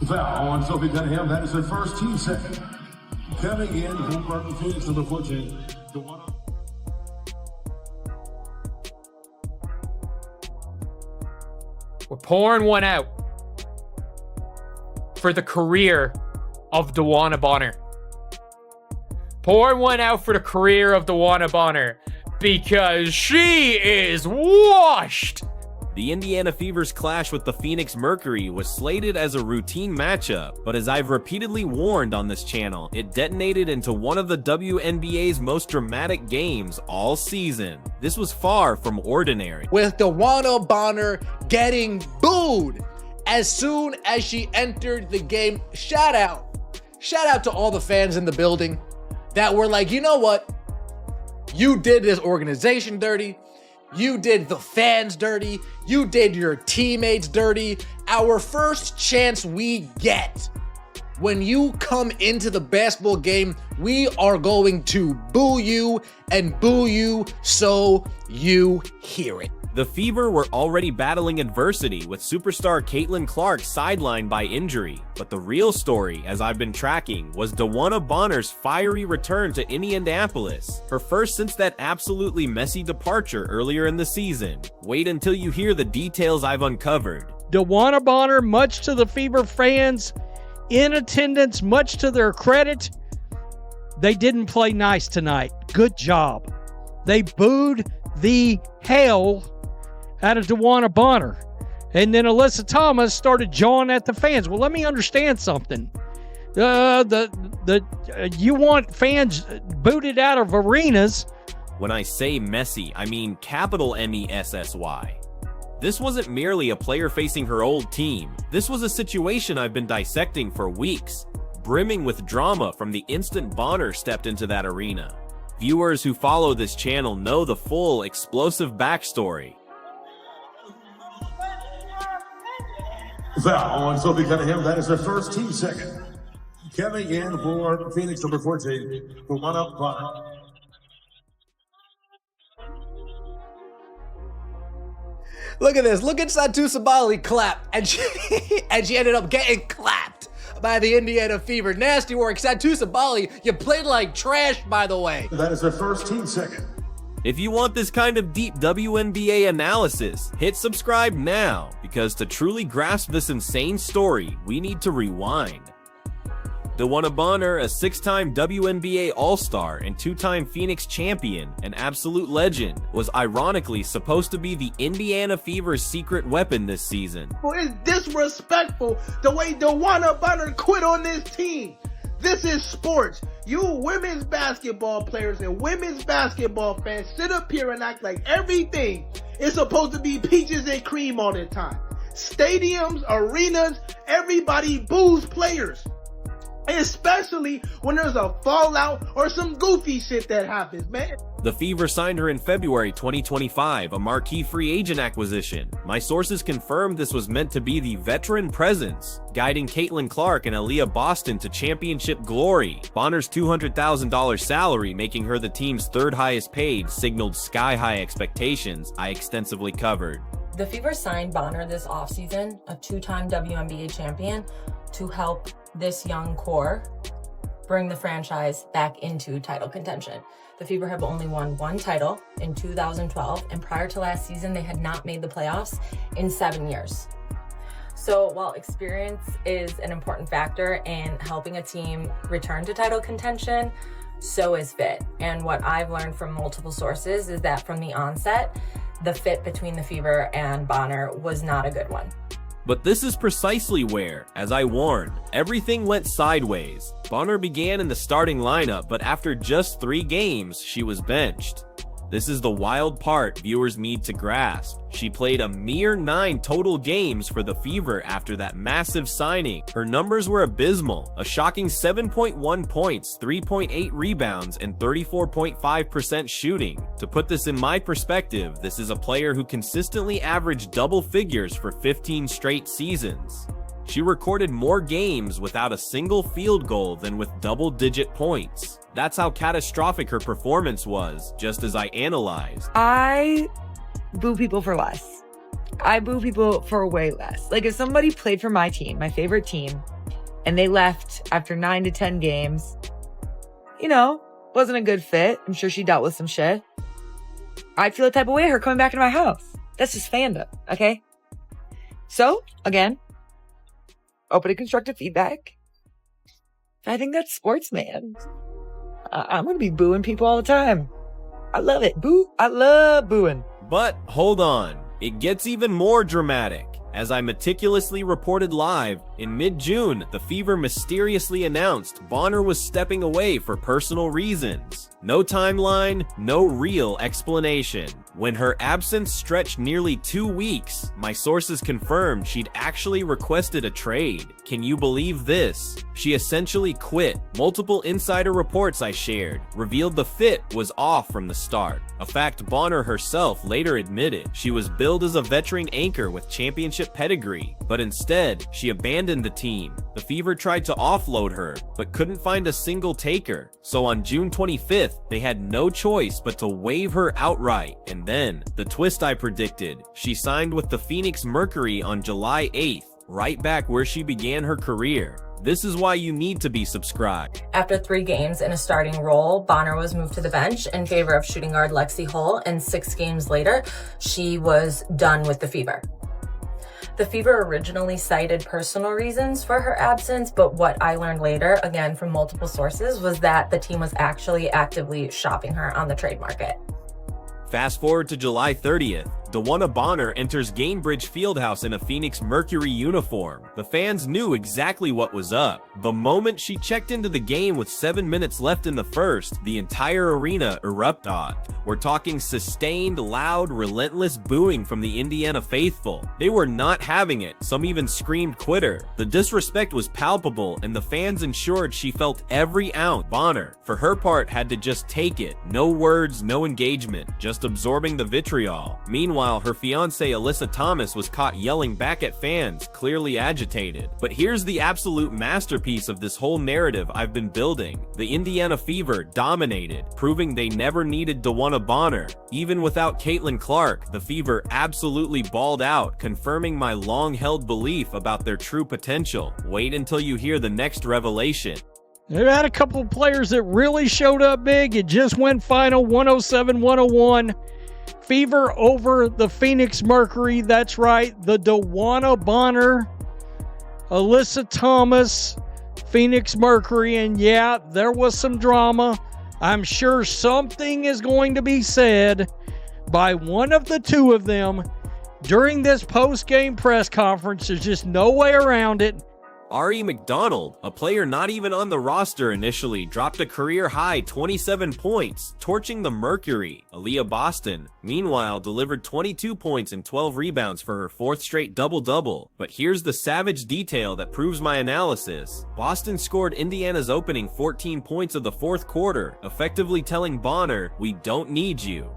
Foul on Sophie Cunningham. That is her first team second. Coming in from Phoenix, number 14. Dewanna. We're pouring one out for the career of Dewanna Bonner. Pouring one out for the career of Dewanna Bonner because she is washed. The Indiana Fever's clash with the Phoenix Mercury was slated as a routine matchup, but as I've repeatedly warned on this channel, it detonated into one of the WNBA's most dramatic games all season. This was far from ordinary, with Dewanna Bonner getting booed as soon as she entered the game. Shout out to all the fans in the building that were like, you know what? You did this organization dirty. You did the fans dirty. You did your teammates dirty. Our first chance we get when you come into the basketball game, we are going to boo you and boo you so you hear it. The Fever were already battling adversity with superstar Caitlin Clark sidelined by injury, but the real story, as I've been tracking, was Dewanna Bonner's fiery return to Indianapolis, her first since that absolutely messy departure earlier in the season. Wait until you hear the details I've uncovered. Dewanna Bonner, much to the Fever fans in attendance, much to their credit, they didn't play nice tonight. Good job. They booed the hell out of Dewanna Bonner. And then Alyssa Thomas started jawing at the fans. Well, let me understand something. You want fans booted out of arenas. When I say messy, I mean capital MESSY. This wasn't merely a player facing her old team. This was a situation I've been dissecting for weeks, brimming with drama from the instant Bonner stepped into that arena. Viewers who follow this channel know the full, explosive backstory. Foul on Sophie Cunningham. That is her first team second. Coming in for Phoenix, number 14, Dewanna Bonner. Look at this. Look at Satou Sabali clap, and she ended up getting clapped by the Indiana Fever. Nasty work, Satou Sabali. You played like trash, by the way. That is her first team second. If you want this kind of deep WNBA analysis, hit subscribe now, because to truly grasp this insane story, we need to rewind. Dewanna Bonner, a 6-time WNBA All-Star and 2-time Phoenix champion, an absolute legend, was ironically supposed to be the Indiana Fever's secret weapon this season. It's disrespectful the way Dewanna Bonner quit on this team. This is sports. You women's basketball players and women's basketball fans sit up here and act like everything is supposed to be peaches and cream all the time. Stadiums, arenas, everybody boos players. Especially when there's a fallout or some goofy shit that happens, man. The Fever signed her in February 2025, a marquee free agent acquisition. My sources confirmed this was meant to be the veteran presence, guiding Caitlin Clark and Aaliyah Boston to championship glory. Bonner's $200,000 salary, making her the team's third highest paid, signaled sky-high expectations I extensively covered. The Fever signed Bonner this offseason, a 2-time WNBA champion, to help this young core bring the franchise back into title contention. The Fever have only won one title in 2012, and prior to last season, they had not made the playoffs in 7 years. So while experience is an important factor in helping a team return to title contention, so is fit. And what I've learned from multiple sources is that from the onset, the fit between the Fever and Bonner was not a good one. But this is precisely where, as I warned, everything went sideways. Bonner began in the starting lineup, but after just 3 games, she was benched. This is the wild part viewers need to grasp. She played a mere 9 total games for the Fever after that massive signing. Her numbers were abysmal, a shocking 7.1 points, 3.8 rebounds, and 34.5% shooting. To put this in my perspective, this is a player who consistently averaged double figures for 15 straight seasons. She recorded more games without a single field goal than with double-digit points. That's how catastrophic her performance was, just as I analyzed. I boo people for less. I boo people for way less. Like if somebody played for my team, my favorite team, and they left after 9 to 10 games, you know, wasn't a good fit. I'm sure she dealt with some shit. I'd feel the type of way her coming back into my house. That's just fandom, okay? So, again, open to constructive feedback. I think that's sports, man. I'm going to be booing people all the time. I love it. Boo. I love booing. But hold on, it gets even more dramatic. As I meticulously reported live, in mid-June, the Fever mysteriously announced Bonner was stepping away for personal reasons. No timeline, no real explanation. When her absence stretched nearly 2 weeks, my sources confirmed she'd actually requested a trade. Can you believe this? She essentially quit. Multiple insider reports I shared revealed the fit was off from the start. A fact Bonner herself later admitted. She was billed as a veteran anchor with championship pedigree, but instead, she abandoned the team. The Fever tried to offload her, but couldn't find a single taker. So on June 25th, they had no choice but to waive her outright. And then, the twist I predicted. She signed with the Phoenix Mercury on July 8th, right back where she began her career. This is why you need to be subscribed. After 3 games in a starting role, Bonner was moved to the bench in favor of shooting guard Lexi Hull, and 6 games later, she was done with the Fever. The Fever originally cited personal reasons for her absence, but what I learned later, again from multiple sources, was that the team was actually actively shopping her on the trade market. Fast forward to July 30th, Dewanna Bonner enters Gainbridge Fieldhouse in a Phoenix Mercury uniform. The fans knew exactly what was up. The moment she checked into the game with 7 minutes left in the first, the entire arena erupted. We're talking sustained, loud, relentless booing from the Indiana faithful. They were not having it, some even screamed quitter. The disrespect was palpable, and the fans ensured she felt every ounce. Bonner, for her part, had to just take it. No words, no engagement, just absorbing the vitriol. Meanwhile, her fiancé Alyssa Thomas was caught yelling back at fans, clearly agitated. But here's the absolute masterpiece of this whole narrative I've been building. The Indiana Fever dominated, proving they never needed Dewanna Bonner. Even without Caitlin Clark, the Fever absolutely balled out, confirming my long-held belief about their true potential. Wait until you hear the next revelation. They had a couple of players that really showed up big. It just went final 107-101. Fever over the Phoenix Mercury. That's right. The Dewanna Bonner, Alyssa Thomas, Phoenix Mercury. And yeah, there was some drama. I'm sure something is going to be said by one of the two of them during this post-game press conference. There's just no way around it. Ari McDonald, a player not even on the roster initially, dropped a career-high 27 points, torching the Mercury. Aaliyah Boston, meanwhile, delivered 22 points and 12 rebounds for her 4th straight double-double. But here's the savage detail that proves my analysis. Boston scored Indiana's opening 14 points of the 4th quarter, effectively telling Bonner, "We don't need you."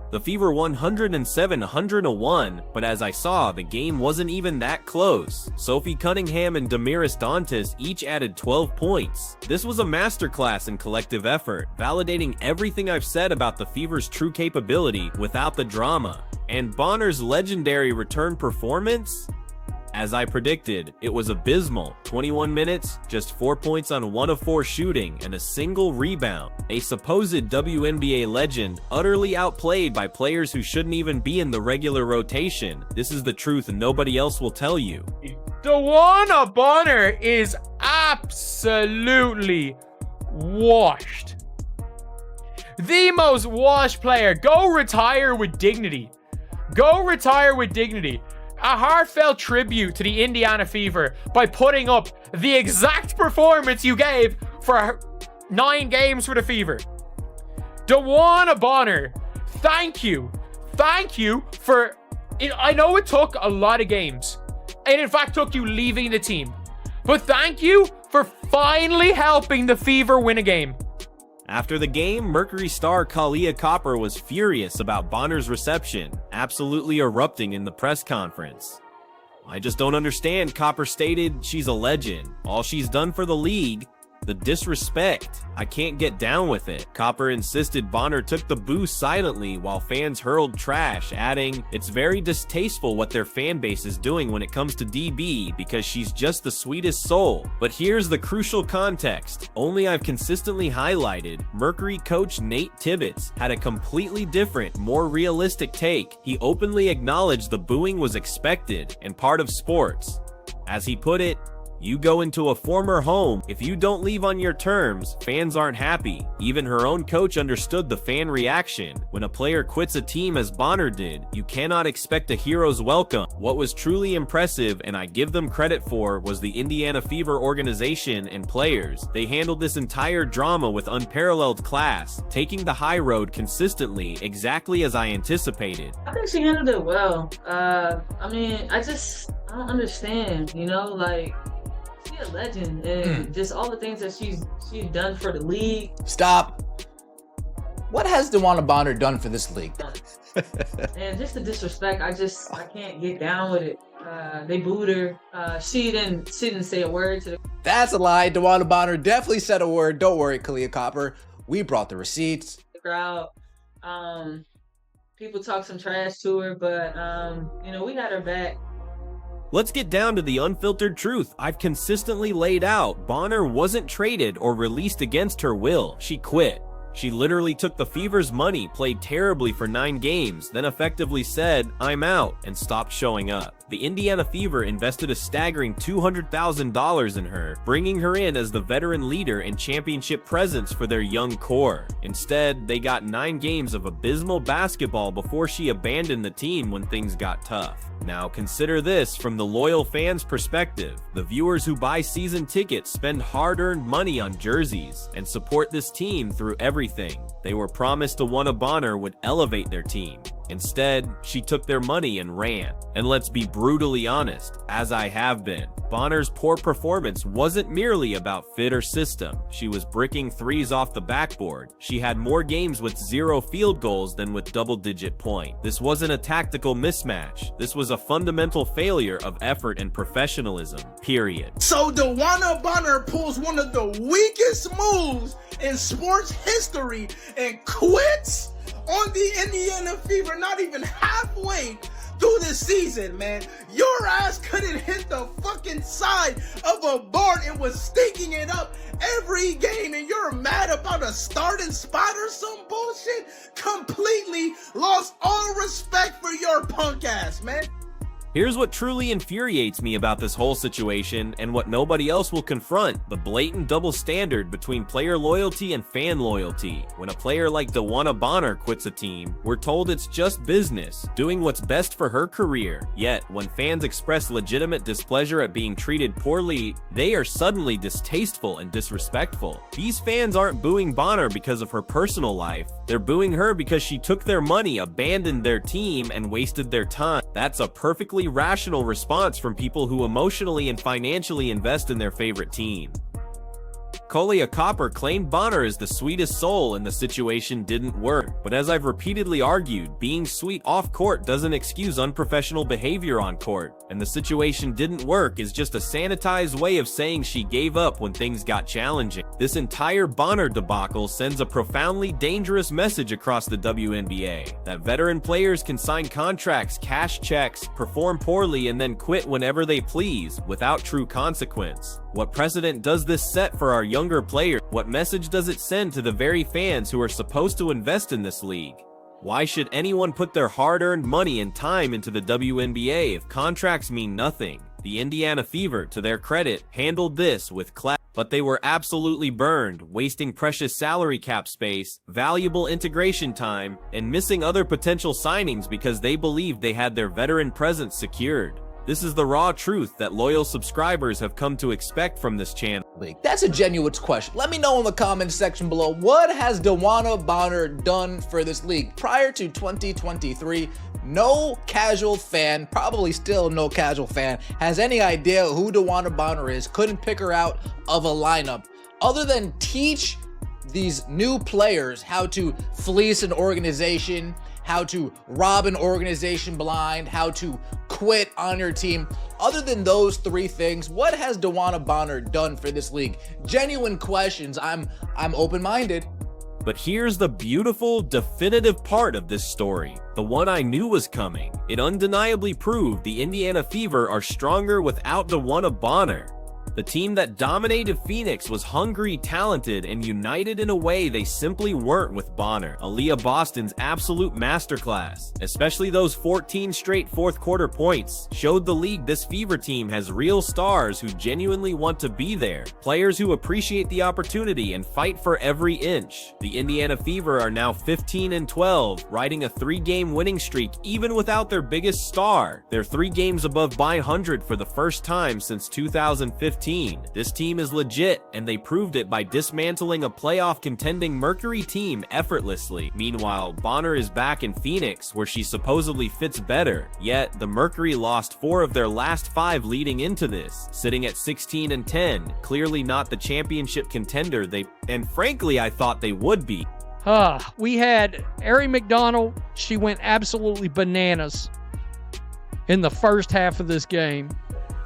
The Fever won 107-101, but as I saw, the game wasn't even that close. Sophie Cunningham and Damiris Dantas each added 12 points. This was a masterclass in collective effort, validating everything I've said about the Fever's true capability without the drama. And Bonner's legendary return performance? As I predicted, it was abysmal. 21 minutes, just 4 points on 1 of 4 shooting, and a single rebound. A supposed WNBA legend, utterly outplayed by players who shouldn't even be in the regular rotation. This is the truth and nobody else will tell you. Dewanna Bonner is absolutely washed. The most washed player. Go retire with dignity. Go retire with dignity. A heartfelt tribute to the Indiana Fever by putting up the exact performance you gave for 9 games for the Fever. Dewanna Bonner, thank you. Thank you for... I know it took a lot of games. It in fact took you leaving the team. But thank you for finally helping the Fever win a game. After the game, Mercury star Kalia Copper was furious about Bonner's reception, absolutely erupting in the press conference. "I just don't understand," Copper stated. "She's a legend. All she's done for the league." The disrespect. I can't get down with it. Copper insisted Bonner took the boo silently while fans hurled trash, adding, "It's very distasteful what their fan base is doing when it comes to DB because she's just the sweetest soul." But here's the crucial context. Only I've consistently highlighted, Mercury coach Nate Tibbetts had a completely different, more realistic take. He openly acknowledged the booing was expected and part of sports. As he put it, "You go into a former home. If you don't leave on your terms, fans aren't happy." Even her own coach understood the fan reaction. When a player quits a team as Bonner did, you cannot expect a hero's welcome. What was truly impressive, and I give them credit for, was the Indiana Fever organization and players. They handled this entire drama with unparalleled class, taking the high road consistently, exactly as I anticipated. I think she handled it well. I don't understand, like, she's a legend, and just all the things that she's done for the league. Stop. What has Dewanna Bonner done for this league? And just the disrespect, I can't get down with it. They booed her. She didn't say a word to the That's a lie. Dewanna Bonner definitely said a word. Don't worry, Kalia Copper. We brought the receipts. crowd. People talk some trash to her, but we got her back. Let's get down to the unfiltered truth I've consistently laid out. Bonner wasn't traded or released against her will. She quit. She literally took the Fever's money, played terribly for 9 games, then effectively said, "I'm out," and stopped showing up. The Indiana Fever invested a staggering $200,000 in her, bringing her in as the veteran leader and championship presence for their young core. Instead, they got 9 games of abysmal basketball before she abandoned the team when things got tough. Now consider this from the loyal fans' perspective. The viewers who buy season tickets spend hard-earned money on jerseys and support this team through everything. They were promised Dewanna Bonner would elevate their team. Instead, she took their money and ran. And let's be brutally honest, as I have been, Bonner's poor performance wasn't merely about fit or system. She was bricking threes off the backboard. She had more games with 0 field goals than with double-digit points. This wasn't a tactical mismatch. This was a fundamental failure of effort and professionalism, period. So Dewanna Bonner pulls one of the weakest moves in sports history and quits on the Indiana Fever, not even halfway through the season, man. Your ass couldn't hit the fucking side of a board and was stinking it up every game, and you're mad about a starting spot or some bullshit? Completely lost all respect for your punk ass, man. Here's what truly infuriates me about this whole situation and what nobody else will confront: the blatant double standard between player loyalty and fan loyalty. When a player like Dewanna Bonner quits a team, we're told it's just business, doing what's best for her career. Yet, when fans express legitimate displeasure at being treated poorly, they are suddenly distasteful and disrespectful. These fans aren't booing Bonner because of her personal life. They're booing her because she took their money, abandoned their team, and wasted their time. That's a perfectly rational response from people who emotionally and financially invest in their favorite team. Kalia Copper claimed Bonner is the sweetest soul and the situation didn't work. But as I've repeatedly argued, being sweet off court doesn't excuse unprofessional behavior on court. And the situation didn't work is just a sanitized way of saying she gave up when things got challenging. This entire Bonner debacle sends a profoundly dangerous message across the WNBA, that veteran players can sign contracts, cash checks, perform poorly, and then quit whenever they please, without true consequence. What precedent does this set for our younger players? What message does it send to the very fans who are supposed to invest in this league? Why should anyone put their hard-earned money and time into the WNBA if contracts mean nothing? The Indiana Fever, to their credit, handled this with class, but they were absolutely burned, wasting precious salary cap space, valuable integration time, and missing other potential signings because they believed they had their veteran presence secured. This is the raw truth that loyal subscribers have come to expect from this channel. That's a genuine question. Let me know in the comments section below, what has Dewanna Bonner done for this league? Prior to 2023, no casual fan, probably still no casual fan, has any idea who Dewanna Bonner is, couldn't pick her out of a lineup, other than teach these new players how to fleece an organization, how to rob an organization blind, how to quit on your team. Other than those three things, what has Dewanna Bonner done for this league? Genuine questions. I'm open-minded. But here's the beautiful, definitive part of this story. The one I knew was coming. It undeniably proved the Indiana Fever are stronger without Dewanna Bonner. The team that dominated Phoenix was hungry, talented, and united in a way they simply weren't with Bonner. Aaliyah Boston's absolute masterclass, especially those 14 straight fourth quarter points, showed the league this Fever team has real stars who genuinely want to be there. Players who appreciate the opportunity and fight for every inch. The Indiana Fever are now 15-12, riding a 3-game winning streak even without their biggest star. They're 3 games above .500 for the first time since 2015. This team is legit, and they proved it by dismantling a playoff contending Mercury team effortlessly. Meanwhile, Bonner is back in Phoenix, where she supposedly fits better. Yet, the Mercury lost 4 of their last 5 leading into this, sitting at 16-10, clearly not the championship contender and frankly I thought they would be. We had Ari McDonald. She went absolutely bananas in the first half of this game.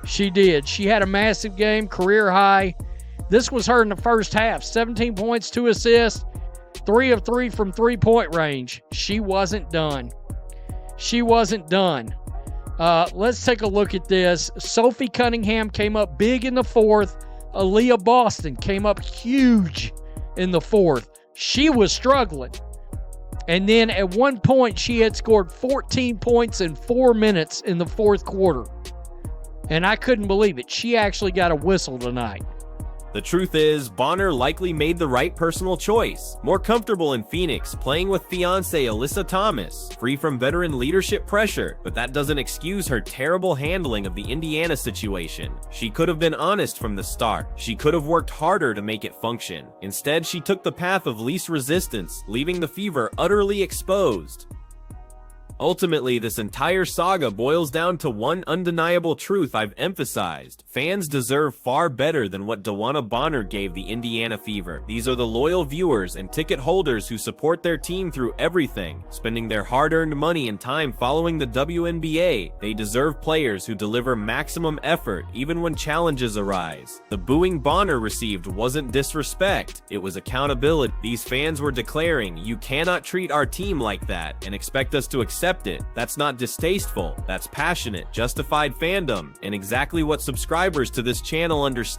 She did. She had a massive game, career high. This was her in the first half. 17 points, 2 assists, 3 of 3 from three-point range. She wasn't done. She wasn't done. Let's take a look at this. Sophie Cunningham came up big in the fourth. Aaliyah Boston came up huge in the fourth. She was struggling. And then at one point, she had scored 14 points in 4 minutes in the fourth quarter. And I couldn't believe it. She actually got a whistle tonight. The truth is, Bonner likely made the right personal choice. More comfortable in Phoenix, playing with fiancée Alyssa Thomas, free from veteran leadership pressure, but that doesn't excuse her terrible handling of the Indiana situation. She could have been honest from the start. She could have worked harder to make it function. Instead, she took the path of least resistance, leaving the Fever utterly exposed. Ultimately, this entire saga boils down to one undeniable truth I've emphasized. Fans deserve far better than what Dewanna Bonner gave the Indiana Fever. These are the loyal viewers and ticket holders who support their team through everything, spending their hard-earned money and time following the WNBA. They deserve players who deliver maximum effort even when challenges arise. The booing Bonner received wasn't disrespect, it was accountability. These fans were declaring, "You cannot treat our team like that and expect us to accept it." That's not distasteful, that's passionate, justified fandom, and exactly what subscribers to this channel understand.